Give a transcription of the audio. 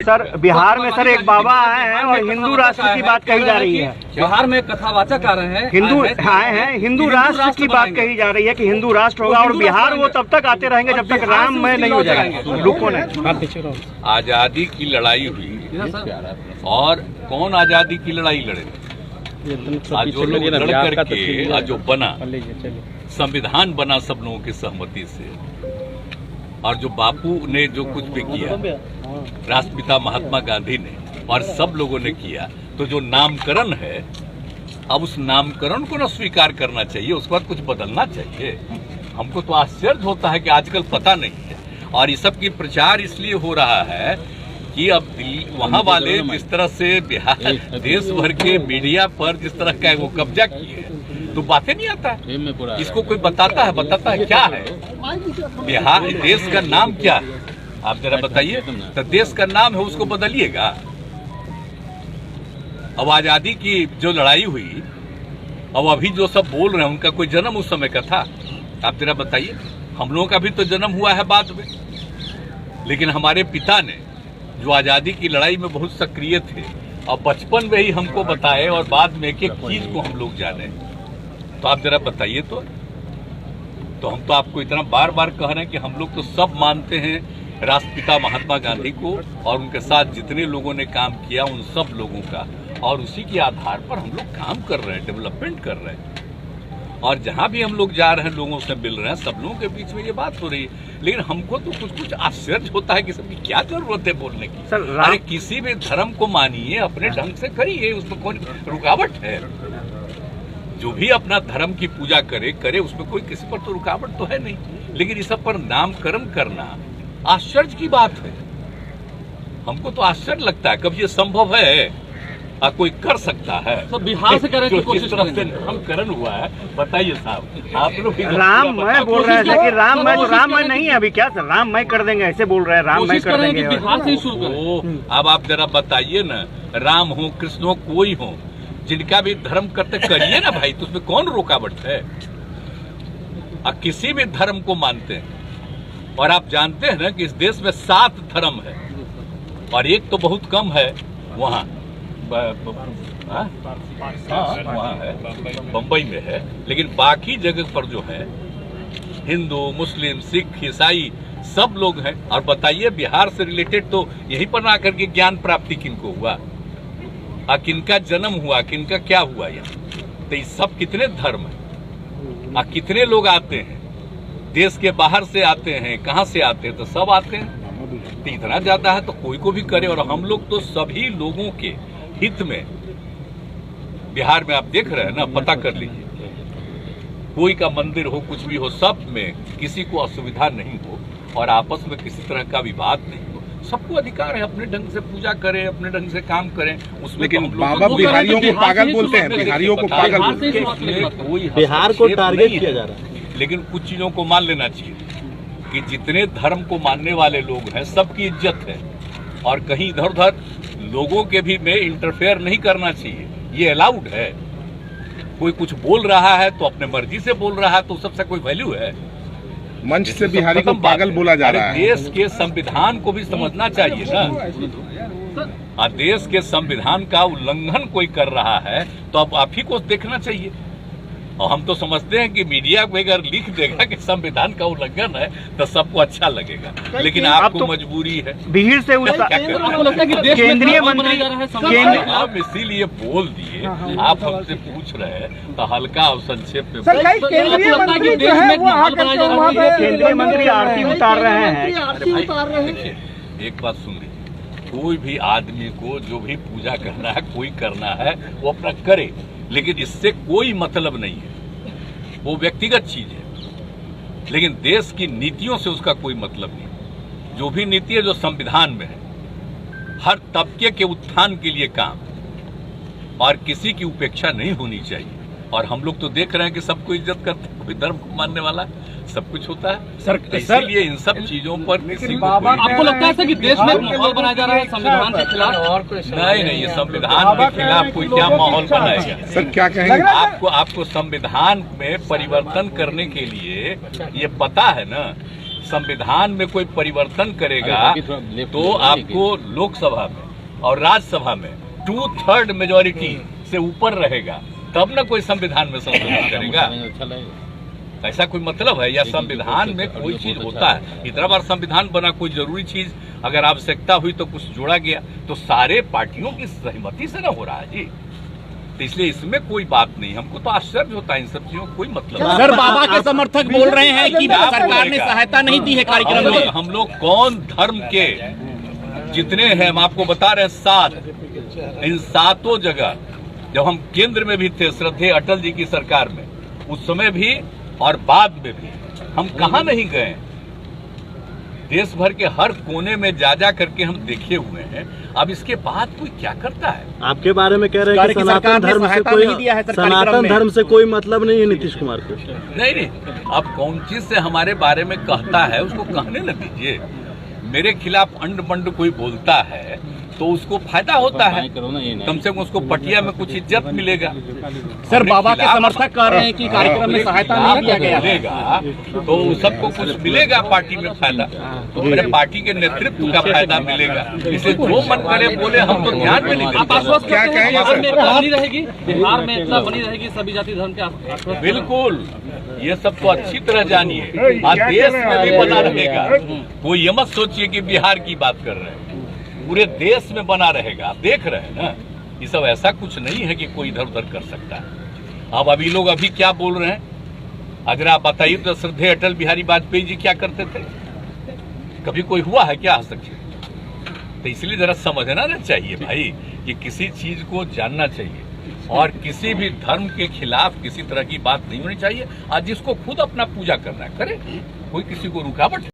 Sir Bihar में sir एक बाबा आए हैं और हिंदू राष्ट्र की बात कही जा रही है। बिहार में कथावाचक आ रहे हैं, हिंदू आए हैं, हिंदू राष्ट्र की बात कही जा रही है कि हिंदू राष्ट्र होगा और बिहार वो तब तक आते रहेंगे जब तक राममय नहीं हो जाएगा। रुको ने आजादी की लड़ाई हुई और कौन आजादी की लड़ाई लड़े? आज जो लोग लड़ करके आज जो बना संविधान बना सब लोगों की सहमति से, और जो बापू ने जो कुछ भी किया, राष्ट्रपिता महात्मा गांधी ने और सब लोगों ने किया, तो जो नामकरण है अब उस नामकरण को न स्वीकार करना चाहिए, उसके बाद कुछ बदलना चाहिए। हमको तो आश्चर्य होता है कि आजकल पता नहीं है, और इस सब की प्रचार इसलिए हो रहा है कि अब वहाँ वाले जिस तरह से बिहार देश भर के मीडिया पर जिस तरह का वो कब्जा किए तो बातें नहीं आता है। इसको कोई बताता है क्या है बिहार देश का नाम क्या है? आप जरा बताइए। तो देश का नाम है उसको बदलिएगा। अब आजादी की जो लड़ाई हुई, अब अभी जो सब बोल रहे हैं उनका कोई जन्म उस समय का था? आप जरा बताइए। हम लोगों का भी तो जन्म हुआ है बाद में, लेकिन हमारे पिता ने जो आजादी की लड़ाई में बहुत सक्रिय थे और बचपन में ही हमको बताए और बाद में एक एक चीज को हम लोग जाने, तो आप जरा बताइए। तो हम तो आपको इतना बार बार कह रहे हैं कि हम लोग तो सब मानते हैं राष्ट्रपिता महात्मा गांधी को और उनके साथ जितने लोगों ने काम किया उन सब लोगों का, और उसी के आधार पर हम लोग काम कर रहे हैं, डेवलपमेंट कर रहे हैं। और जहां भी हम लोग जा रहे हैं लोगों से मिल रहे हैं, सब लोगों के बीच में ये बात हो रही है। लेकिन हमको तो कुछ आश्चर्य होता है कि सबकी क्या जरूरत है बोलने की। अरे किसी भी धर्म को मानिए, अपने ढंग से करिए, उसमें कौन रुकावट है? जो भी अपना धर्म की पूजा करे उसमें कोई किसी पर तो रुकावट तो है नहीं। लेकिन इस सब पर नामकरण करना आश्चर्य की बात है। हमको तो आश्चर्य लगता है कब ये संभव है, कोई कर सकता है। तो बिहार से करें तो कोशिश करते नामकरण हुआ है। बताइए साहब, आप लोग राममय बोल रहे हैं कि राममय तो राममय नहीं है अभी। क्या सर राममय कर देंगे ऐसे बोल रहे हैं? राममय कर देंगे बिहार से ही शुरू करें। अब आप जरा बताइए ना, राम हो कृष्ण हो कोई हो, जिनका भी धर्म करते करिए ना भाई, तो उसमें कौन रुकावट है? किसी भी धर्म को मानते हैं, और आप जानते हैं ना कि इस देश में 7 धर्म है और एक तो बहुत कम है वहाँ वहाँ है, बम्बई में है। लेकिन बाकी जगह पर जो है हिंदू, मुस्लिम, सिख, ईसाई सब लोग हैं। और बताइए बिहार से रिलेटेड तो यहीं पर ना करके ज्ञान प्राप्ति किनको हुआ, किनका जन्म हुआ, किनका क्या हुआ यहाँ? तो ये सब कितने धर्म है, कितने लोग आते हैं, देश के बाहर से आते हैं, कहाँ से आते हैं? तो सब आते हैं। तो इतना ज्यादा है तो कोई को भी करे। और हम लोग तो सभी लोगों के हित में बिहार में आप देख रहे हैं ना, पता कर लीजिए, कोई का मंदिर हो, कुछ भी हो, सब में किसी को असुविधा नहीं हो और आपस में किसी तरह का विवाद नहीं हो। सबको अधिकार है अपने ढंग से पूजा करें, अपने ढंग से काम करें। उसमें लेकिन बाबा बिहारियों को पागल बोलते हैं, बिहारियों को पागल बोलते हैं। कोई बिहार को टारगेट किया जा रहा है। लेकिन कुछ चीजों को मान लेना चाहिए कि जितने धर्म को मानने वाले लोग हैं सबकी इज्जत है, और कहीं इधर उधर लोगों के भी में इंटरफेयर नहीं करना चाहिए। ये अलाउड है। कोई कुछ बोल रहा है तो अपने मर्जी से बोल रहा है, तो सबसे कोई वैल्यू है? मंच से बिहारी को पागल बोला जा रहा है। देश के संविधान को भी समझना चाहिए ना। देश के संविधान का उल्लंघन कोई कर रहा है तो अब आप ही को देखना चाहिए। और हम तो समझते हैं कि मीडिया को अगर लिख देगा कि संविधान का उल्लंघन है तो सबको अच्छा लगेगा, लेकिन आपको मजबूरी है भीड़ से केंद्रीय मंत्री आप इसीलिए बोल दिए। आप हमसे पूछ रहे हैं तो हल्का और संक्षेप में केंद्रीय मंत्री आरती उतार रहे हैं। देखिए एक बात सुन लीजिए, कोई भी आदमी को जो भी पूजा करना है, कोई करना है वो अपना करे, लेकिन इससे कोई मतलब नहीं है, वो व्यक्तिगत चीज है। लेकिन देश की नीतियों से उसका कोई मतलब नहीं। जो भी नीति है जो संविधान में है, हर तबके के उत्थान के लिए काम, और किसी की उपेक्षा नहीं होनी चाहिए। और हम लोग तो देख रहे हैं कि सबको इज्जत करते हैं, कोई धर्म को मानने वाला सब कुछ होता है सर। इसीलिए इन सब चीजों पर किसी को आपको लगता है कि देश में माहौल बनाया जा रहा है संविधान के खिलाफ? और नहीं, ये संविधान के खिलाफ कोई क्या माहौल बनाएगा? सर क्या कहेंगे? आपको संविधान में परिवर्तन करने के लिए ये पता है ना, संविधान में कोई परिवर्तन करेगा तो आपको लोकसभा में और राज्यसभा में 2/3 मेजोरिटी से ऊपर रहेगा, तब ना कोई संविधान में संशोधन करेगा। ऐसा कोई मतलब है? या संविधान में कोई चीज होता है, इतना बार संविधान बना, कोई जरूरी चीज अगर आवश्यकता हुई तो कुछ जोड़ा गया, तो सारे पार्टियों की सहमति से ना हो रहा है जी। तो इसलिए इसमें कोई बात नहीं, हमको तो आश्चर्य होता है इन सब चीजों, कोई मतलब नहीं। सर, बाबा के समर्थक बोल रहे हैं कि सरकार ने सहायता नहीं दी है कार्यक्रम में। हम लोग कौन धर्म के जितने हैं, हम आपको बता रहे हैं 7, इन 7 जगह जब हम केंद्र में भी थे, श्रद्धेय अटल जी की सरकार में, उस समय भी और बाद में भी हम कहाँ नहीं गए। देश भर के हर कोने में जा करके हम देखे हुए हैं। अब इसके बाद कोई क्या करता है? आपके बारे में कह रहे हैं कि सनातन धर्म से कोई मतलब नहीं है नीतीश कुमार को। नहीं, अब कौन चीज से हमारे बारे में कहता है उसको कहने न दीजिए। मेरे खिलाफ अंड बंड कोई बोलता है तो उसको फायदा होता है, कम से कम उसको पटिया में कुछ इज्जत मिलेगा। सर, बाबा के समर्थक कह रहे हैं कि कार्यक्रम में सहायता नहीं दिया गया मिलेगा तो सबको कुछ मिलेगा, पार्टी में फायदा, तो मेरे पार्टी के नेतृत्व का फायदा मिलेगा। इसे जो मन करे बोले, हम तो ध्यान में नहीं देते। क्या बनी रहेगी बिहार में, इतना बनी रहेगी सभी जाति धर्म के आश्वासन? बिल्कुल, ये सब तो अच्छी तरह जानिए, आज देश में भी बना रहेगा। कोई ये मत सोचिए कि बिहार की बात कर रहे हैं, पूरे देश में बना रहेगा। आप देख रहे हैं ना, ये सब ऐसा कुछ नहीं है कि कोई इधर उधर कर सकता है। अब अभी लोग अभी क्या बोल रहे हैं, अगर आप बताइए तो श्रद्धेय अटल बिहारी वाजपेयी जी क्या करते थे? कभी कोई हुआ है क्या हस्तक्षेप? तो इसलिए जरा समझना ना चाहिए भाई कि किसी चीज को जानना चाहिए और किसी भी धर्म के खिलाफ किसी तरह की बात नहीं होनी चाहिए। आज जिसको खुद अपना पूजा करना है करे, कोई किसी को रुकावट